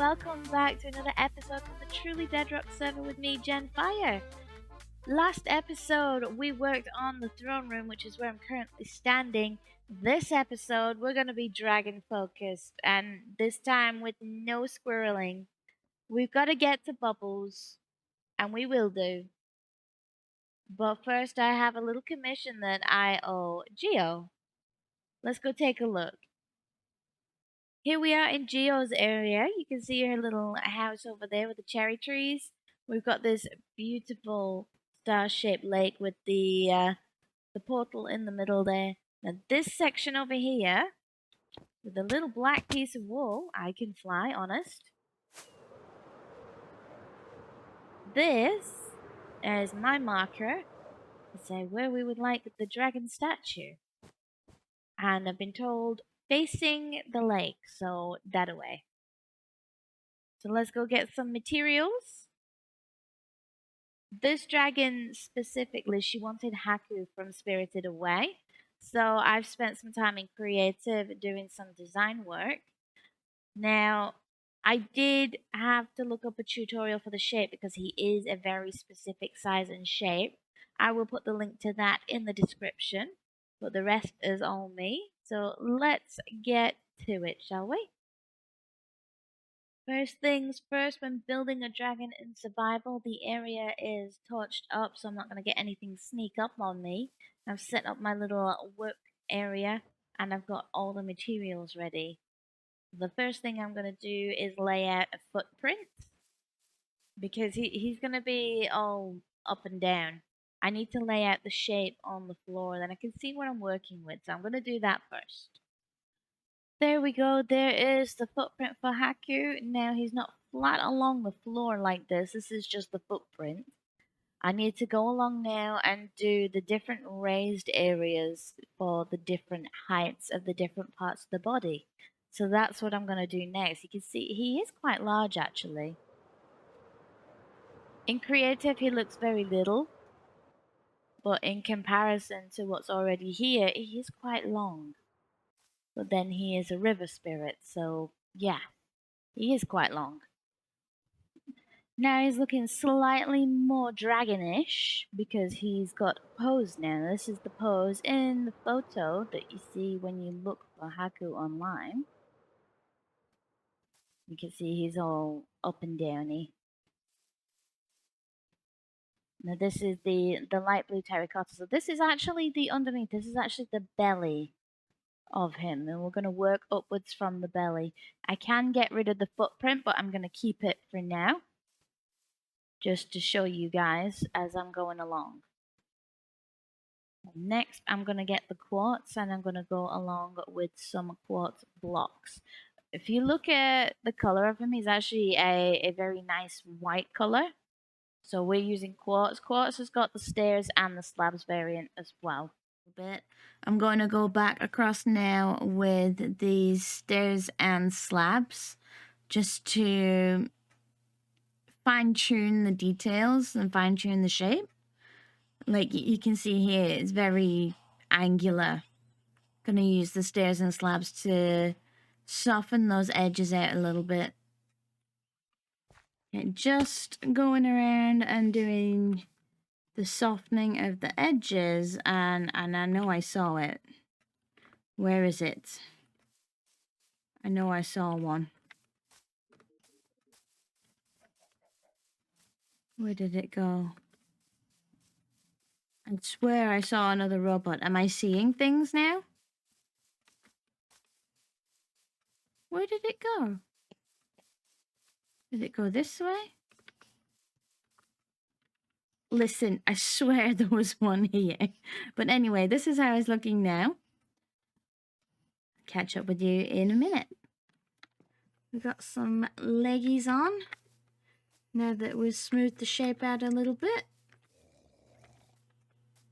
welcome back to another episode from the Truly Bedrock server with me, Jenfire. Last episode, we worked on the throne room, which is where I'm currently standing. This episode, we're going to be dragon focused, and this time with no squirreling. We've got to get to Bubbles, and we will do. But first, I have a little commission that I owe Geo. Let's go take a look. Here we are in Geo's area. You can see her little house over there with the cherry trees. We've got this beautiful star-shaped lake with the portal in the middle there. Now this section over here, with a little black piece of wool, I can fly, honest. This is my marker to say where we would like the dragon statue. And I've been told facing the lake, so that away. So let's go get some materials. This dragon specifically, she wanted Haku from Spirited Away. So I've spent some time in creative doing some design work. Now, I did have to look up a tutorial for the shape because he is a very specific size and shape. I will put the link to that in the description, but the rest is all me. So let's get to it, shall we? First things first, when building a dragon in survival, the area is torched up, so I'm not going to get anything sneak up on me. I've set up my little work area, and I've got all the materials ready. The first thing I'm going to do is lay out a footprint, because he's going to be all up and down. I need to lay out the shape on the floor, then I can see what I'm working with, so I'm going to do that first. There we go, there is the footprint for Haku. Now he's not flat along the floor like this is just the footprint. I need to go along now and do the different raised areas for the different heights of the different parts of the body. So that's what I'm going to do next. You can see he is quite large actually. In creative he looks very little, but in comparison to what's already here, he is quite long. But then he is a river spirit, so yeah, he is quite long. Now he's looking slightly more dragonish because he's got a pose now. This is the pose in the photo that you see when you look for Haku online. You can see he's all up and downy. Now this is the light blue terracotta. So this is actually the underneath. This is actually the belly of him, and we're going to work upwards from the belly. I can get rid of the footprint, but I'm going to keep it for now, just to show you guys as I'm going along. Next, I'm going to get the quartz, and I'm going to go along with some quartz blocks. If you look at the color of him, he's actually a very nice white color. So we're using quartz. Quartz has got the stairs and the slabs variant as well. I'm going to go back across now with these stairs and slabs just to fine-tune the details and fine-tune the shape. Like you can see here, it's very angular. Going to use the stairs and slabs to soften those edges out a little bit. And just going around and doing the softening of the edges, and I know I saw it. Where is it? I know I saw one. Where did it go? I swear I saw another robot. Am I seeing things now? Where did it go? Did it go this way? Listen, I swear there was one here. But anyway, this is how it's looking now. Catch up with you in a minute. We got some leggies on. Now that we've smoothed the shape out a little bit.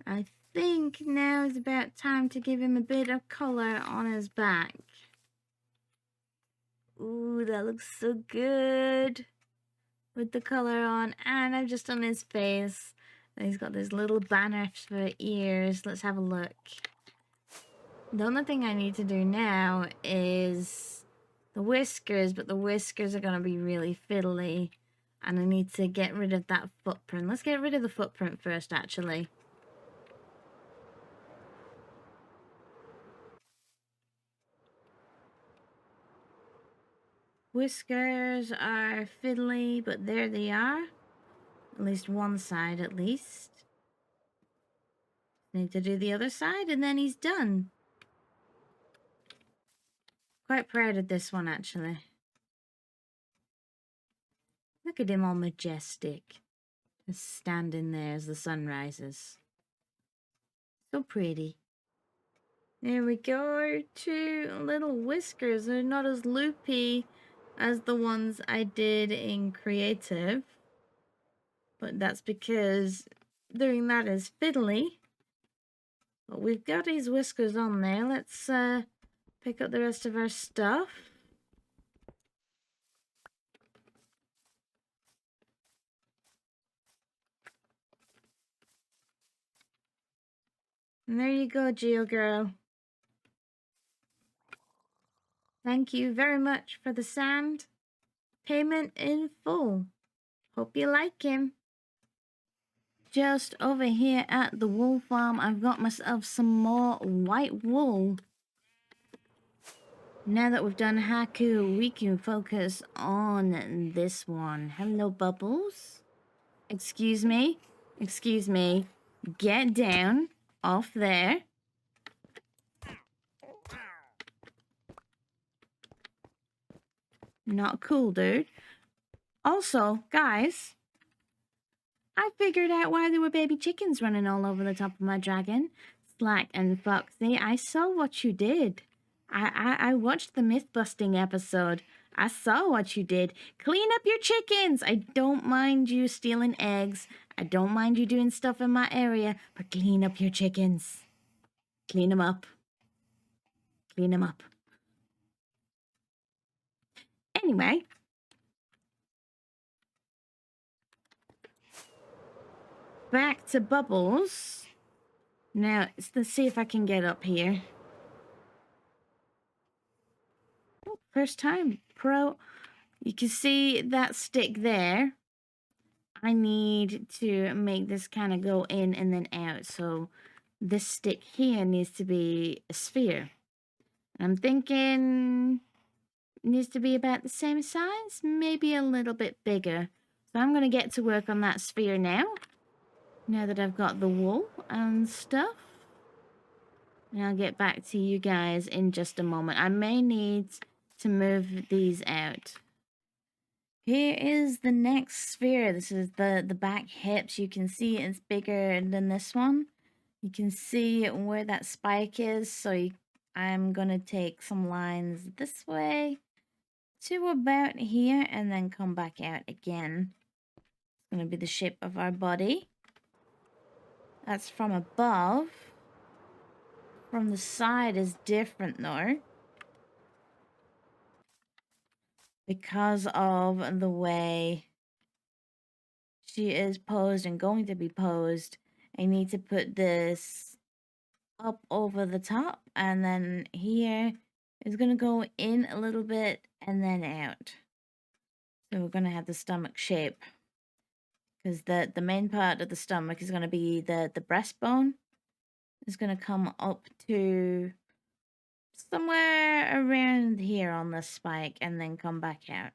I think now is about time to give him a bit of color on his back. Ooh, that looks so good. With the color on, and I've just done his face. And he's got this little banner for ears. Let's have a look. The only thing I need to do now is the whiskers, but the whiskers are going to be really fiddly. And I need to get rid of that footprint. Let's get rid of the footprint first, actually. Whiskers are fiddly, but there they are. At least one side, at least. Need to do the other side, and then he's done. Quite proud of this one, actually. Look at him all majestic. Just standing there as the sun rises. So pretty. There we go. 2 little whiskers. They're not as loopy as the ones I did in creative. But that's because doing that is fiddly. But we've got these whiskers on there. Let's pick up the rest of our stuff. And there you go, Geol Girl. Thank you very much for the sand. Payment in full. Hope you like him. Just over here at the wool farm, I've got myself some more white wool. Now that we've done Haku, we can focus on this one. Hello, Bubbles. Excuse me. Excuse me. Get down off there. Not cool, dude. Also, guys, I figured out why there were baby chickens running all over the top of my dragon. Slack and Foxy, I saw what you did. I watched the myth-busting episode. I saw what you did. Clean up your chickens. I don't mind you stealing eggs. I don't mind you doing stuff in my area, but clean up your chickens. Clean them up. Clean them up. Anyway. Back to Bubbles. Now, let's see if I can get up here. Oh, first time. Pro. You can see that stick there. I need to make this kind of go in and then out. So this stick here needs to be a sphere. I'm thinking it needs to be about the same size, maybe a little bit bigger. So I'm going to get to work on that sphere now that I've got the wool and stuff. And I'll get back to you guys in just a moment. I may need to move these out. Here is the next sphere. This is the back hips. You can see it's bigger than this one. You can see where that spike is. So I'm going to take some lines this way to about here and then come back out again. It's going to be the shape of our body. That's from above. From the side is different though, because of the way she is posed and going to be posed. I need to put this up over the top, and then here is going to go in a little bit and then out. So we're going to have the stomach shape, because the main part of the stomach is going to be the breastbone. Is going to come up to somewhere around here on the spike and then come back out.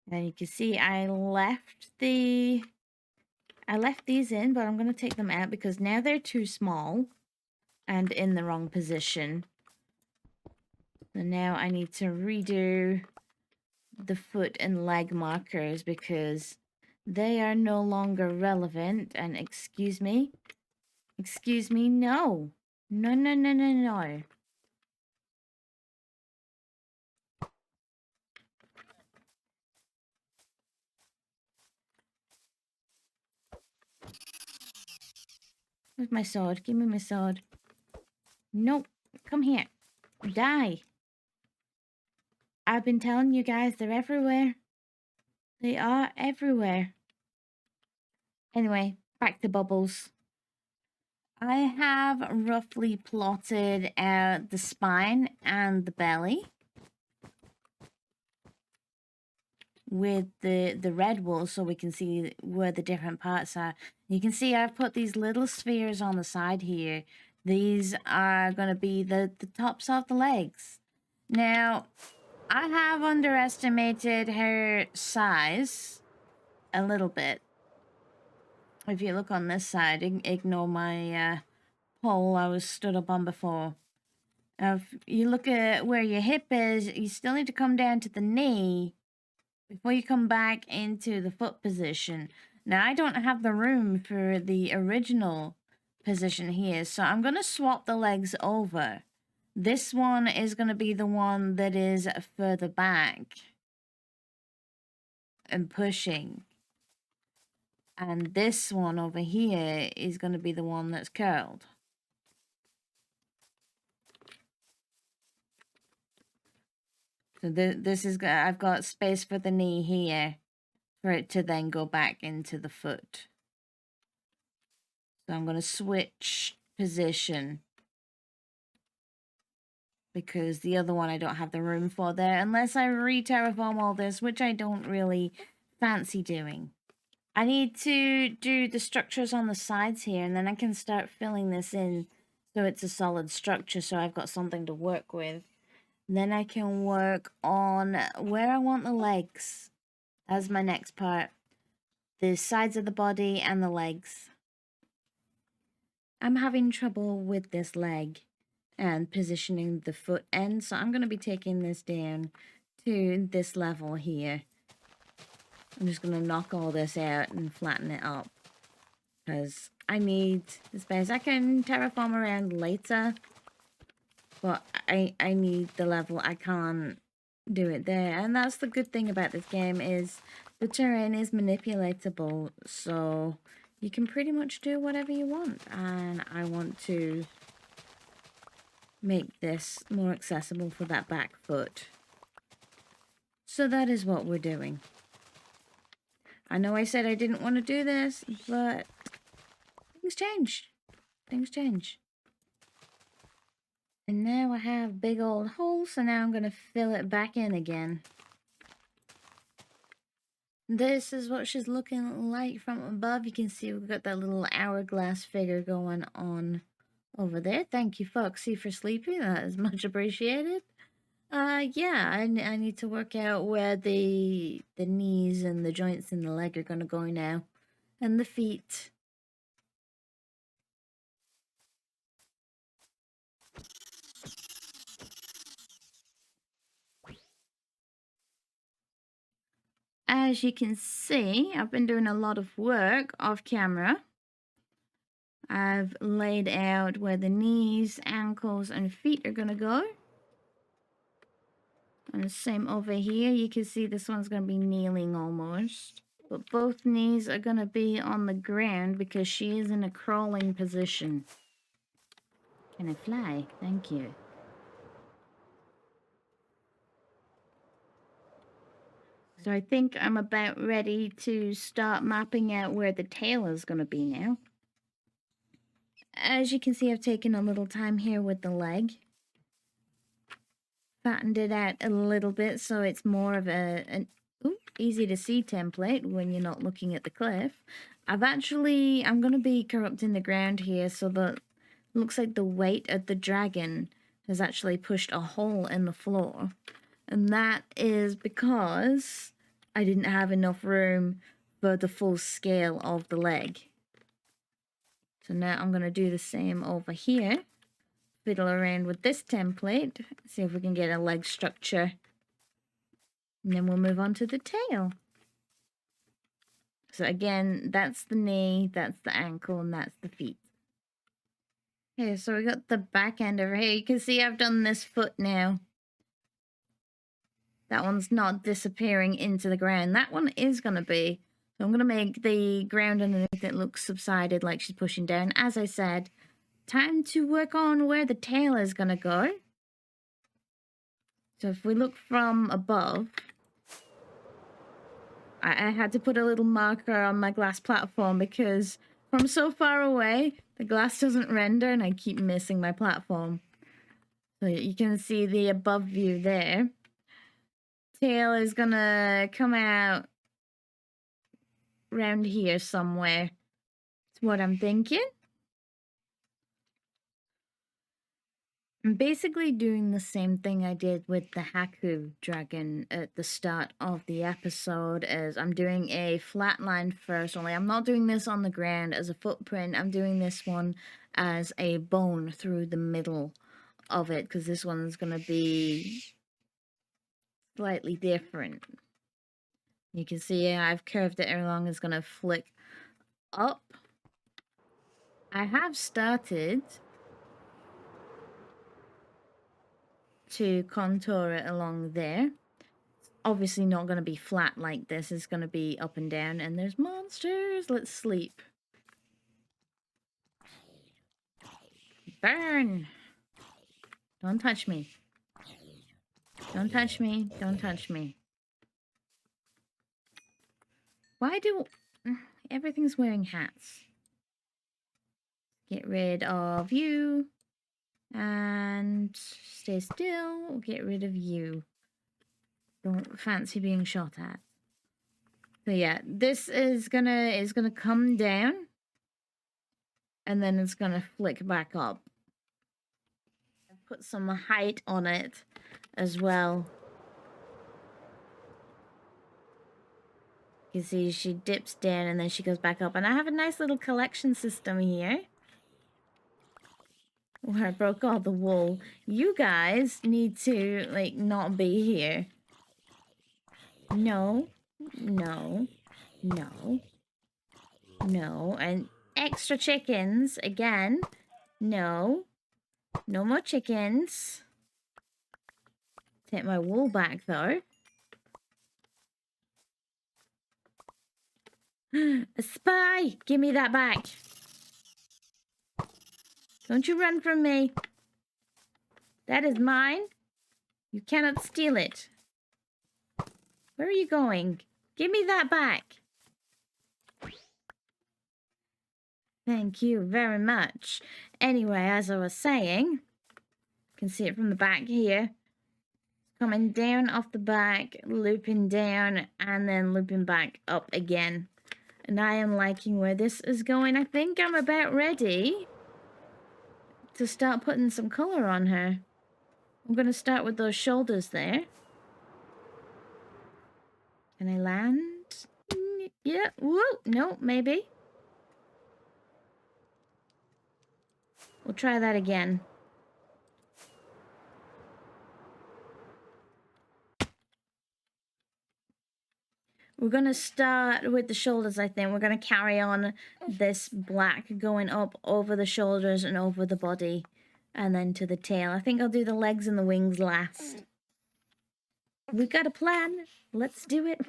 And you can see I left these in, but I'm going to take them out because now they're too small and in the wrong position. So now I need to redo the foot and leg markers because they are no longer relevant. And excuse me, no. No, no, no, no, no. Where's my sword? Give me my sword. Nope. Come here. Die. I've been telling you guys, they're everywhere. They are everywhere. Anyway, back to Bubbles. I have roughly plotted out the spine and the belly with the red wool so we can see where the different parts are. You can see I've put these little spheres on the side here. These are going to be the tops of the legs. Now, I have underestimated her size a little bit. If you look on this side, ignore my pole I was stood up on before. If you look at where your hip is, you still need to come down to the knee before you come back into the foot position. Now, I don't have the room for the original position here, so I'm going to swap the legs over. This one is going to be the one that is further back and pushing. And this one over here is going to be the one that's curled. So this is, I've got space for the knee here for it to then go back into the foot. So I'm going to switch position because the other one I don't have the room for there unless I re-terraform all this, which I don't really fancy doing. I need to do the structures on the sides here and then I can start filling this in so it's a solid structure so I've got something to work with. Then I can work on where I want the legs as my next part. The sides of the body and the legs. I'm having trouble with this leg and positioning the foot end, so I'm going to be taking this down to this level here. I'm just going to knock all this out and flatten it up because I need the space. I can terraform around later, but I need the level. I can't do it there, and that's the good thing about this game is the terrain is manipulatable, so you can pretty much do whatever you want, and I want to make this more accessible for that back foot. So that is what we're doing. I know I said I didn't want to do this, but things change. Things change. And now I have big old holes, so now I'm going to fill it back in again. This is what she's looking like from above. You can see we've got that little hourglass figure going on over there. Thank you, Foxy, for sleeping. That is much appreciated. Yeah, I need to work out where the knees and the joints in the leg are going to go now. And the feet. As you can see, I've been doing a lot of work off camera. I've laid out where the knees, ankles, and feet are going to go. And the same over here, you can see this one's going to be kneeling almost. But both knees are going to be on the ground because she is in a crawling position. Can I fly? Thank you. So I think I'm about ready to start mapping out where the tail is going to be now. As you can see, I've taken a little time here with the leg. Fattened it out a little bit so it's more of an easy to see template when you're not looking at the cliff. I'm going to be corrupting the ground here so that it looks like the weight of the dragon has actually pushed a hole in the floor. And that is because I didn't have enough room for the full scale of the leg. So now I'm going to do the same over here. Fiddle around with this template, see if we can get a leg structure. And then we'll move on to the tail. So again, that's the knee, that's the ankle, and that's the feet. Okay, so we got the back end over here. You can see I've done this foot now. That one's not disappearing into the ground. That one is going to be. So I'm going to make the ground underneath it look subsided like she's pushing down. As I said, time to work on where the tail is going to go. So if we look from above, I had to put a little marker on my glass platform because From so far away, the glass doesn't render and I keep missing my platform. So you can see the above view there. Tail is gonna come out around here somewhere. That's what I'm thinking. I'm basically doing the same thing I did with the Haku dragon at the start of the episode, as I'm doing a flat line first, only I'm not doing this on the ground as a footprint, I'm doing this one as a bone through the middle of it, because this one's going to be slightly different. You can see I've curved it along, it's going to flick up. I have started to contour it along there. Obviously not going to be flat like this. It's going to be up and down. And there's monsters. Let's sleep. Burn. Don't touch me. Don't touch me. Don't touch me. Why do... Everything's wearing hats. Get rid of you. And stay still. Get rid of you. Don't fancy being shot at. So yeah, this is gonna come down. And then it's gonna flick back up. Put some height on it as well. You see she dips down and then she goes back up. And I have a nice little collection system here. Where I broke all the wool. You guys need to, like, not be here. No. No. No. No. And extra chickens, again. No. No more chickens. Take my wool back, though. A spy! Give me that back. Don't you run from me. That is mine. You cannot steal it. Where are you going? Give me that back. Thank you very much. Anyway, as I was saying, you can see it from the back here. Coming down off the back, looping down, and then looping back up again. And I am liking where this is going. I think I'm about ready to start putting some color on her. I'm going to start with those shoulders there. Can I land? Yeah. Whoa. No, maybe. We'll try that again. We're going to start with the shoulders, I think. We're going to carry on this black going up over the shoulders and over the body. And then to the tail. I think I'll do the legs and the wings last. We've got a plan. Let's do it.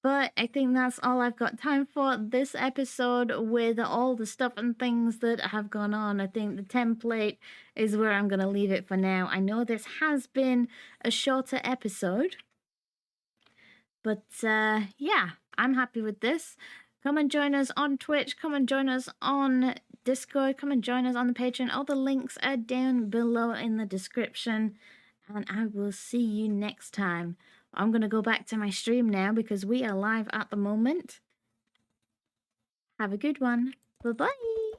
But I think that's all I've got time for this episode with all the stuff and things that have gone on. I think the template is where I'm going to leave it for now. I know this has been a shorter episode. But yeah, I'm happy with this. Come and join us on Twitch. Come and join us on Discord. Come and join us on the Patreon. All the links are down below in the description. And I will see you next time. I'm going to go back to my stream now because we are live at the moment. Have a good one. Bye-bye.